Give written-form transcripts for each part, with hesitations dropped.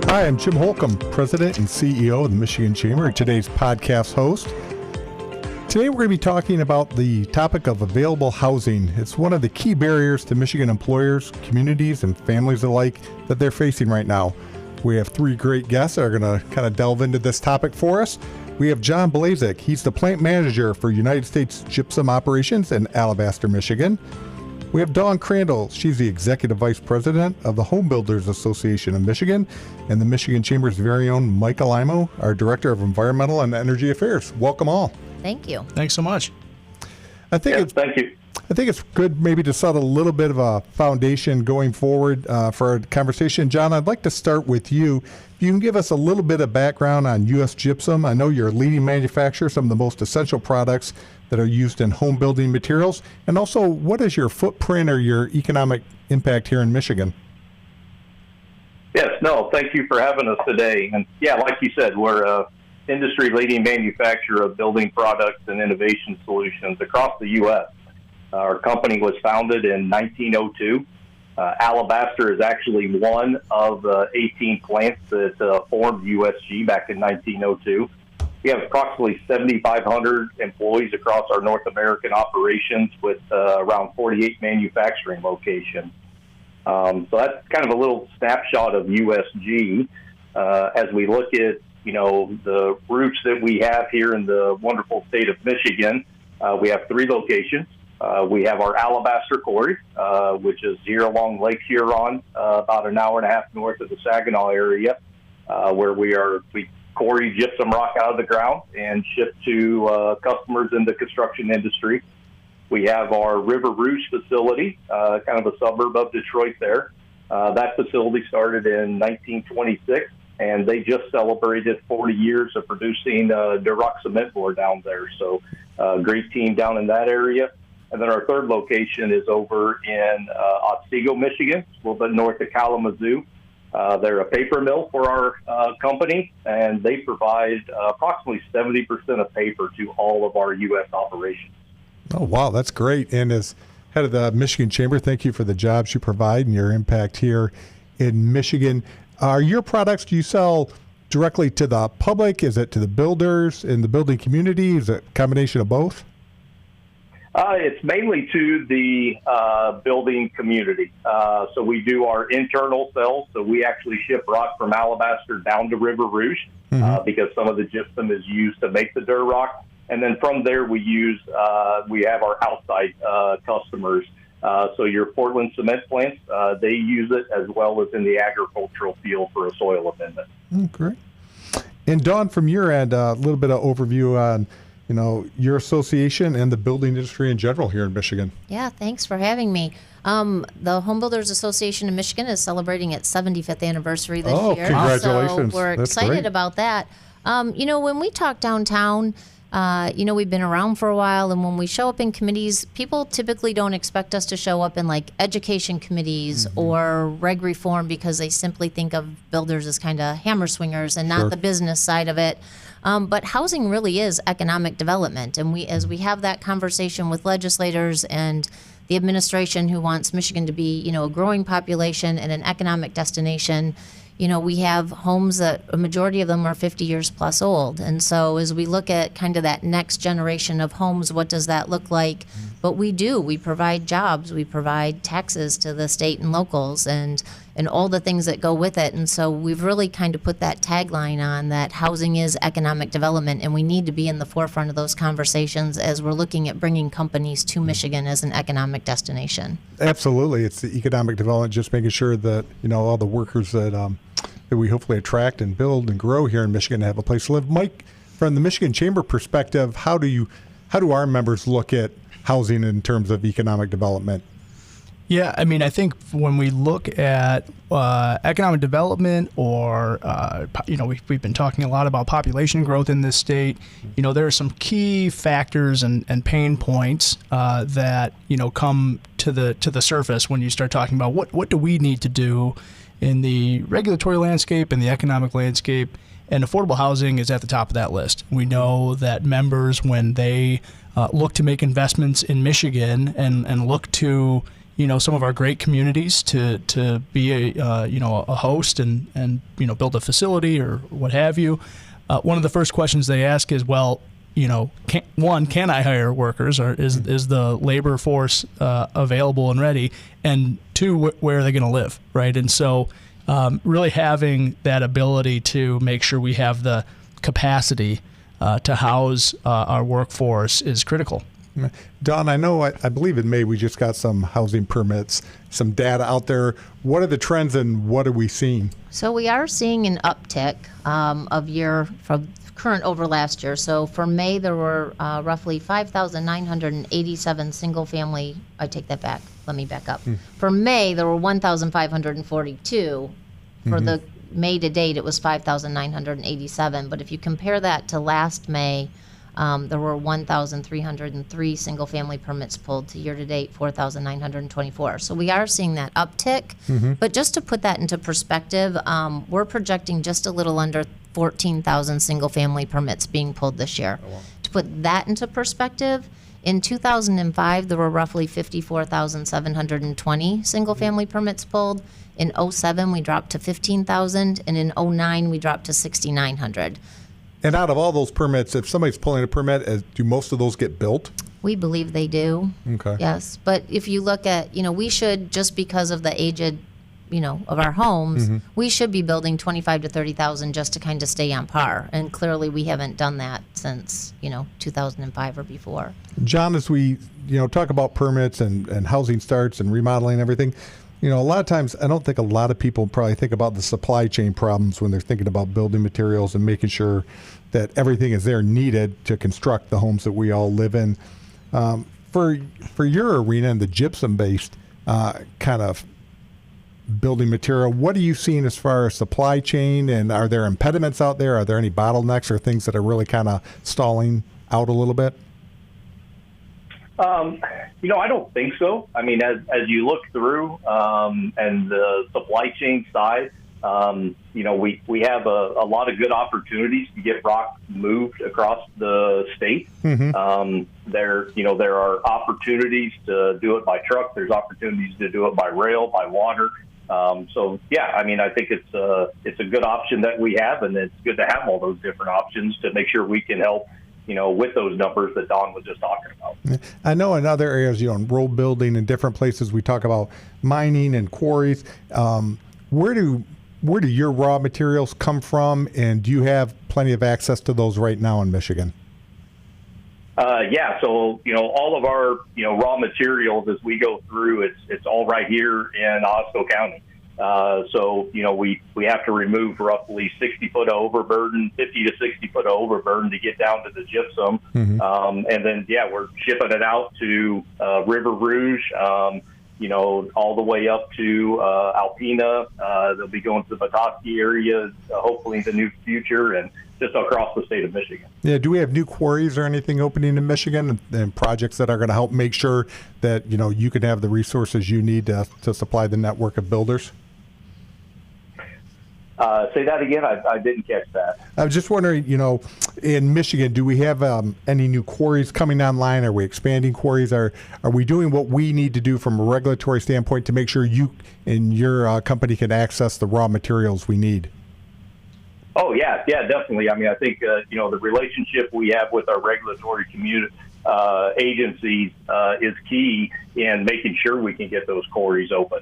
Hi, I'm Jim Holcomb, President and CEO of the Michigan Chamber, today's podcast host. Today we're going to be talking about the topic of available housing. It's one of the key barriers to Michigan employers, communities, and families alike that they're facing right now. We have three great guests that are going to kind of delve into this topic for us. We have John Blazic. He's the plant manager for United States Gypsum Operations in Alabaster, Michigan. We have Dawn Crandall. She's the Executive Vice President of the Home Builders Association of Michigan, and the Michigan Chamber's very own Mich, Alaimo, our Director of Environmental and Energy Affairs. Welcome all. Thank you. Thanks so much. Thank you. I think it's good maybe to set a little bit of a foundation going forward for our conversation. John, I'd like to start with you. If you can give us a little bit of background on U.S. Gypsum. I know you're a leading manufacturer, some of the most essential products that are used in home building materials. And also, what is your footprint or your economic impact here in Michigan? Yes, no, thank you for having us today. And yeah, like you said, we're a industry-leading manufacturer of building products and innovation solutions across the U.S. Our company was founded in 1902. Alabaster is actually one of 18 plants that formed USG back in 1902. We have approximately 7,500 employees across our North American operations with around 48 manufacturing locations. So that's kind of a little snapshot of USG. As we look at, the roots that we have here in the wonderful state of Michigan, we have three locations. We have our Alabaster quarry, which is here along Lake Huron, about an hour and a half north of the Saginaw area, where we quarry gypsum rock out of the ground and ship to customers in the construction industry. We have our River Rouge facility, kind of a suburb of Detroit there. That facility started in 1926, and they just celebrated 40 years of producing Duroc cement board down there. So great team down in that area. And then our third location is over in Otsego, Michigan, a little bit north of Kalamazoo. They're a paper mill for our company, and they provide approximately 70% of paper to all of our U.S. operations. Oh, wow, that's great. And as head of the Michigan Chamber, thank you for the jobs you provide and your impact here in Michigan. Are your products, do you sell directly to the public? Is it to the builders in the building community? Is it a combination of both? It's mainly to the building community. So we do our internal sales. So we actually ship rock from Alabaster down to River Rouge because some of the gypsum is used to make the Duroc. And then from there we have our outside customers. So your Portland cement plants, they use it as well as in the agricultural field for a soil amendment. Great. And Dawn, from your end, a little bit of overview on your association and the building industry in general here in Michigan. Yeah, thanks for having me. The Home Builders Association of Michigan is celebrating its 75th anniversary this year. Congratulations. So we're excited about that. When we talk downtown, we've been around for a while, and when we show up in committees, people typically don't expect us to show up in like education committees or reg reform because they simply think of builders as kind of hammer swingers and not the business side of it. But housing really is economic development, and as we have that conversation with legislators and the administration who wants Michigan to be, a growing population and an economic destination, we have homes that a majority of them are 50 years plus old. And so as we look at kind of that next generation of homes, what does that look like? But we provide jobs, we provide taxes to the state and locals and all the things that go with it. And so we've really kind of put that tagline on that housing is economic development, and we need to be in the forefront of those conversations as we're looking at bringing companies to Michigan as an economic destination. Absolutely. It's the economic development, just making sure that, all the workers that we hopefully attract and build and grow here in Michigan have a place to live. Mich, from the Michigan Chamber perspective, how do our members look at housing in terms of economic development? Yeah, I think when we look at economic development or, we've been talking a lot about population growth in this state, there are some key factors and pain points that, come to the surface when you start talking about what do we need to do in the regulatory landscape and the economic landscape, and affordable housing is at the top of that list. We know that members, when they look to make investments in Michigan and look to some of our great communities to be a host and build a facility or what have you, one of the first questions they ask is, well, can I hire workers, or is the labor force available and ready? And two, where are they going to live, right? And so really having that ability to make sure we have the capacity to house our workforce is critical. Don, I believe in May we just got some housing permits, some data out there. What are the trends and what are we seeing? So we are seeing an uptick from current over last year. So for May, there were roughly 5,987 single-family. I take that back. Let me back up. For May, there were 1,542. For the May to date, it was 5,987. But if you compare that to last May, there were 1,303 single-family permits pulled to year-to-date 4,924. So we are seeing that uptick. But just to put that into perspective, we're projecting just a little under 14,000 single-family permits being pulled this year. Oh, wow. To put that into perspective, in 2005, there were roughly 54,720 single-family permits pulled. In 2007, we dropped to 15,000, and in 2009, we dropped to 6,900. And out of all those permits, if somebody's pulling a permit, do most of those get built? We believe they do. Okay. Yes, but if you look at, we should, just because of the aged, of our homes, we should be building 25 to 30,000 just to kind of stay on par. And clearly, we haven't done that since 2005 or before. John, as we talk about permits and housing starts and remodeling and everything, a lot of times I don't think a lot of people probably think about the supply chain problems when they're thinking about building materials and making sure that everything is there needed to construct the homes that we all live in. For your arena and the gypsum-based kind of building material, what are you seeing as far as supply chain, and are there impediments out there? Are there any bottlenecks or things that are really kind of stalling out a little bit? I don't think so. I mean, as you look through and the supply chain side, we have a lot of good opportunities to get rock moved across the state. There are opportunities to do it by truck. There's opportunities to do it by rail, by water. I think it's a good option that we have, and it's good to have all those different options to make sure we can help with those numbers that Don was just talking about. I know in other areas, in road building and different places, we talk about mining and quarries. Where do your raw materials come from, and do you have plenty of access to those right now in Michigan? So all of our raw materials as we go through, it's all right here in Osco County. We have to remove roughly 60 foot of overburden, 50 to 60 foot of overburden to get down to the gypsum. And then, we're shipping it out to River Rouge, all the way up to Alpena. They'll be going to the Petoskey area, hopefully in the near future, and just across the state of Michigan. Yeah, do we have new quarries or anything opening in Michigan and projects that are going to help make sure that, you can have the resources you need to supply the network of builders? Say that again. I didn't catch that. I was just wondering, in Michigan, do we have any new quarries coming online? Are we expanding quarries? Are we doing what we need to do from a regulatory standpoint to make sure you and your company can access the raw materials we need? Oh, yeah, definitely. I mean, I think, the relationship we have with our regulatory community agencies is key in making sure we can get those quarries open.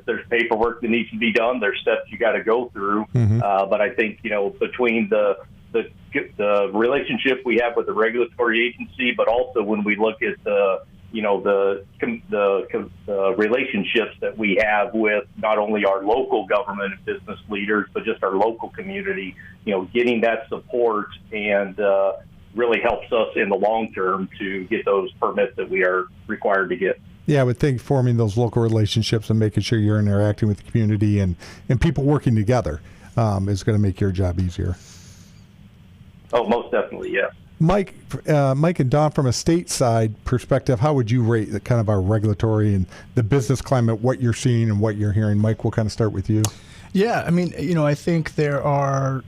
There's paperwork that needs to be done. There's steps you got to go through. But I think, between the relationship we have with the regulatory agency, but also when we look at the relationships that we have with not only our local government and business leaders, but just our local community, getting that support and really helps us in the long term to get those permits that we are required to get. Yeah, I would think forming those local relationships and making sure you're interacting with the community and people working together is going to make your job easier. Oh, most definitely, yes. Mike and Don, from a state side perspective, how would you rate the kind of our regulatory and the business climate, what you're seeing and what you're hearing? Mike, we'll kind of start with you. Yeah, I mean, I think there are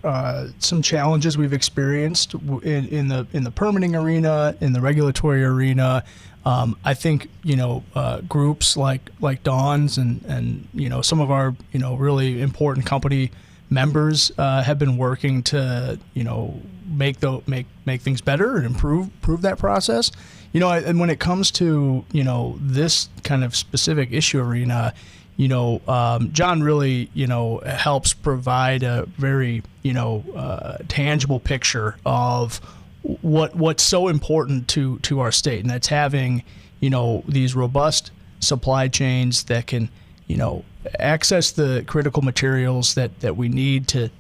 some challenges we've experienced in the permitting arena, in the regulatory arena. I think groups like Dawn's and some of our really important company members have been working to make things better and improve that process. And when it comes to this kind of specific issue arena, John really helps provide a very tangible picture of what's so important to our state, and that's having these robust supply chains that can access the critical materials that we need to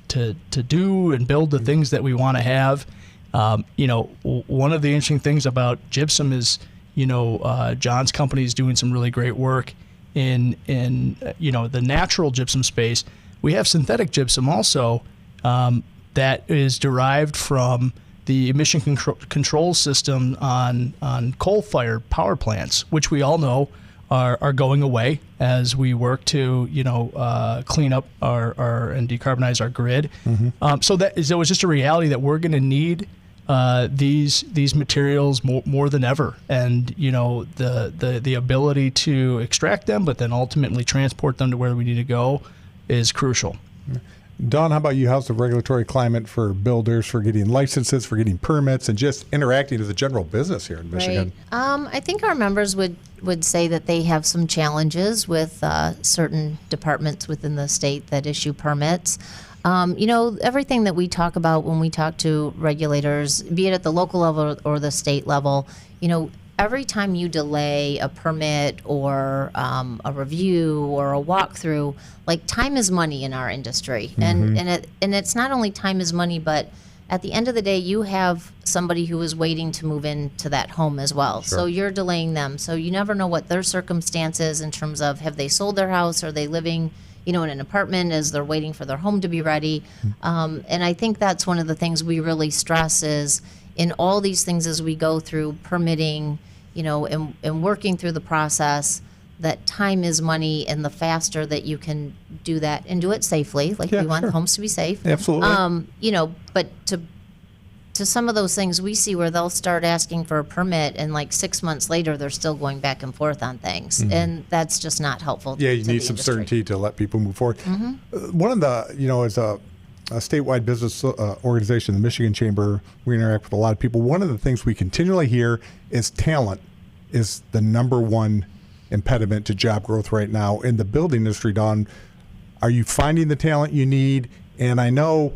do and build the things that we want to have. One of the interesting things about gypsum is John's company is doing some really great work in the natural gypsum space. We have synthetic gypsum also that is derived from the emission control system on coal-fired power plants, which we all know are going away as we work to clean up our and decarbonize our grid. Mm-hmm. So it was just a reality that we're going to need these materials more than ever, and the ability to extract them, but then ultimately transport them to where we need to go, is crucial. Dawn, how about you? How's the regulatory climate for builders, for getting licenses, for getting permits, and just interacting as a general business here in Michigan? Right. I think our members would say that they have some challenges with certain departments within the state that issue permits. Everything that we talk about when we talk to regulators, be it at the local level or the state level, every time you delay a permit or a review or a walkthrough, like, time is money in our industry. Mm-hmm. And it's not only time is money, but at the end of the day, you have somebody who is waiting to move into that home as well. Sure. So you're delaying them. So you never know what their circumstances in terms of, have they sold their house? Are they living in an apartment as they're waiting for their home to be ready? And I think that's one of the things we really stress is in all these things as we go through permitting, and working through the process, that time is money, and the faster that you can do that and do it safely, we want homes to be safe. Absolutely. But to some of those things we see where they'll start asking for a permit and 6 months later they're still going back and forth on things. Mm-hmm. And that's just not helpful. Yeah, you need some certainty to let people move forward. Mm-hmm. One of the, as a statewide business organization, the Michigan Chamber, we interact with a lot of people. One of the things we continually hear is talent is the number one impediment to job growth right now in the building industry. Dawn, are you finding the talent you need? And I know,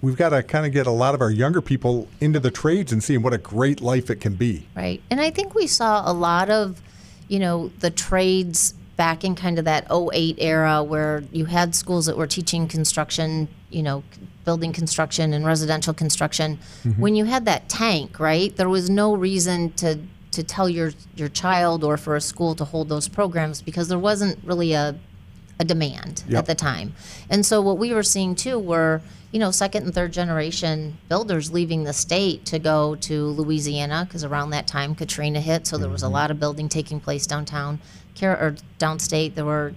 we've got to kind of get a lot of our younger people into the trades and seeing what a great life it can be. Right. And I think we saw a lot of, the trades back in kind of that 2008 era where you had schools that were teaching construction, building construction and residential construction. Mm-hmm. When you had that tank, right, there was no reason to tell your child or for a school to hold those programs because there wasn't really a demand at the time. And so what we were seeing too were, second and third generation builders leaving the state to go to Louisiana, because around that time Katrina hit, so there was a lot of building taking place downtown or downstate. There were,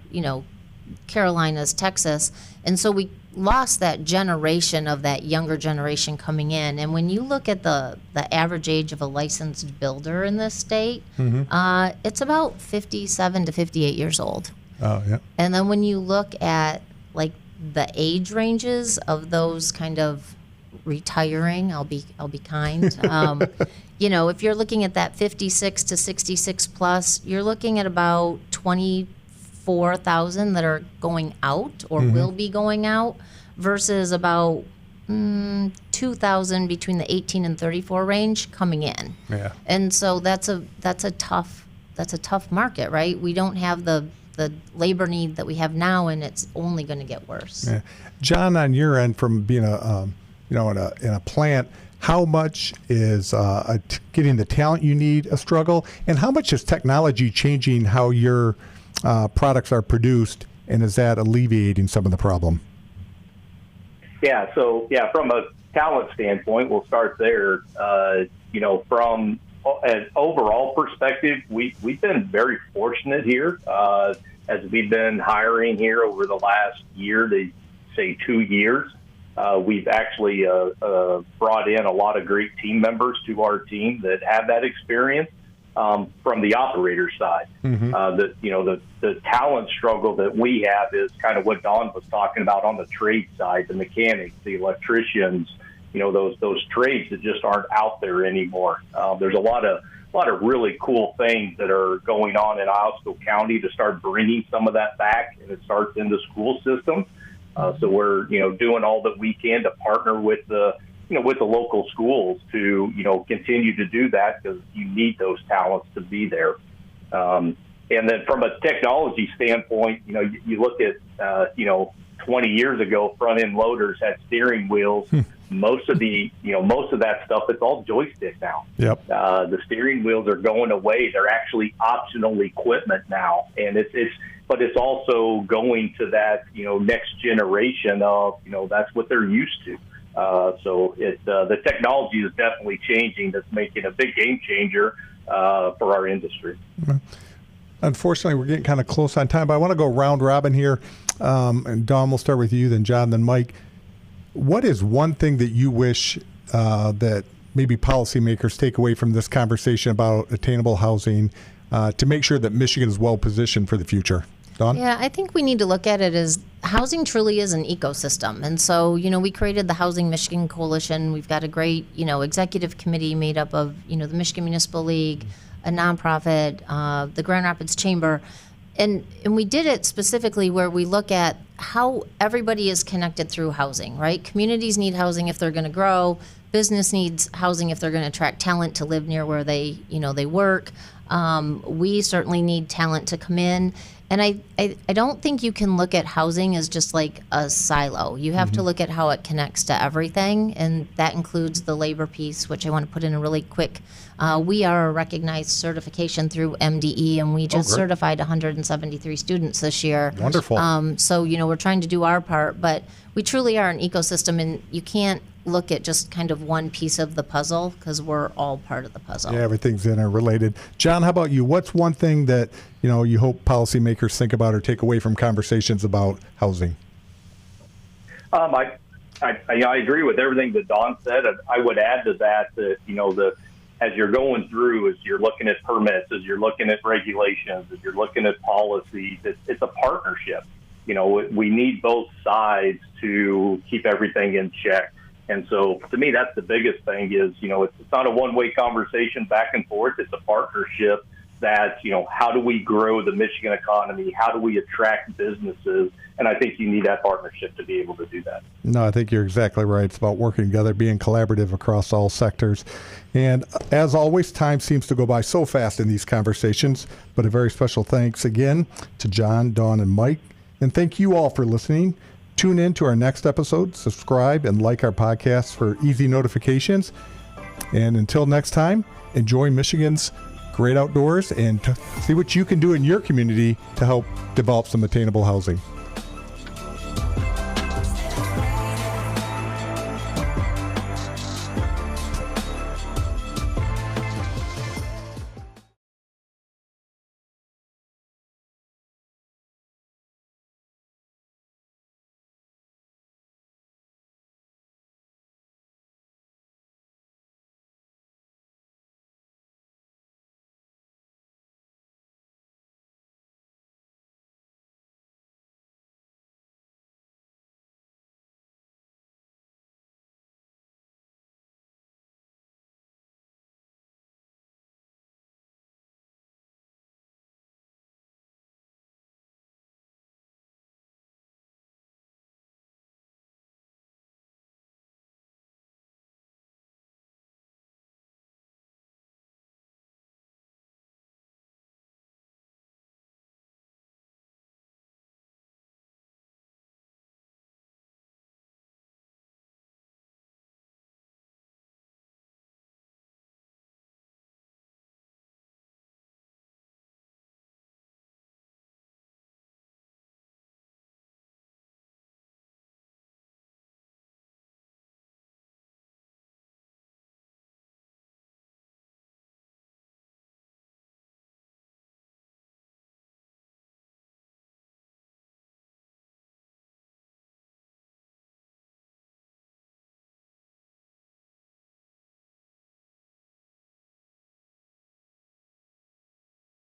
Carolinas, Texas. And so we lost that generation of that younger generation coming in. And when you look at the average age of a licensed builder in this state, it's about 57 to 58 years old. Oh, yeah. And then when you look at the age ranges of those kind of retiring, I'll be kind. If you're looking at that 56 to 66 plus, you're looking at about 24,000 that are going out or will be going out versus about 2,000 between the 18 and 34 range coming in. Yeah. And so that's a tough market, right? We don't have the labor need that we have now, and it's only going to get worse. Yeah. John, on your end, from being in a plant, how much is getting the talent you need a struggle, and how much is technology changing how your products are produced, and is that alleviating some of the problem? Yeah. So from a talent standpoint, we'll start there. From an overall perspective, we've been very fortunate here. as we've been hiring here over the last year to say 2 years, we've actually brought in a lot of great team members to our team that have that experience from the operator side. The talent struggle that we have is kind of what Don was talking about on the trade side, the mechanics, the electricians, those trades that just aren't out there anymore. There's a lot of really cool things that are going on in Iosco County to start bringing some of that back, and it starts in the school system. So we're, doing all that we can to partner with the local schools to, continue to do that, because you need those talents to be there. And then from a technology standpoint, you look at, 20 years ago, front end loaders had steering wheels. Most of that stuff, it's all joystick now. Yep. The steering wheels are going away. They're actually optional equipment now. And but it's also going to that, next generation of, that's what they're used to. So the technology is definitely changing. That's making a big game changer for our industry. Unfortunately, we're getting kind of close on time, but I want to go round robin here. And Don, we'll start with you, then John, then Mike. What is one thing that you wish that maybe policymakers take away from this conversation about attainable housing to make sure that Michigan is well positioned for the future? Don? Yeah, I think we need to look at it as housing truly is an ecosystem. And so, we created the Housing Michigan Coalition. We've got a great, executive committee made up of, the Michigan Municipal League, a nonprofit, the Grand Rapids Chamber. And we did it specifically where we look at how everybody is connected through housing, right? Communities need housing if they're going to grow. Business needs housing if they're going to attract talent to live near where they work. We certainly need talent to come in. And I don't think you can look at housing as just like a silo. You have to look at how it connects to everything, and that includes the labor piece, which I want to put in a really quick. We are a recognized certification through MDE, and we just certified 173 students this year. Wonderful. So, we're trying to do our part, but we truly are an ecosystem, and you can't look at just kind of one piece of the puzzle, because we're all part of the puzzle. Yeah, everything's interrelated. John, how about you? What's one thing that you hope policymakers think about or take away from conversations about housing? I agree with everything that Don said. I would add to that as you're going through, as you're looking at permits, as you're looking at regulations, as you're looking at policies, it's a partnership. We need both sides to keep everything in check. And so to me, that's the biggest thing is, it's not a one-way conversation back and forth. It's a partnership that, how do we grow the Michigan economy? How do we attract businesses? And I think you need that partnership to be able to do that. No, I think you're exactly right. It's about working together, being collaborative across all sectors. And as always, time seems to go by so fast in these conversations, but a very special thanks again to John, Dawn, and Mike. And thank you all for listening. Tune in to our next episode, subscribe, and like our podcasts for easy notifications. And until next time, enjoy Michigan's great outdoors and see what you can do in your community to help develop some attainable housing.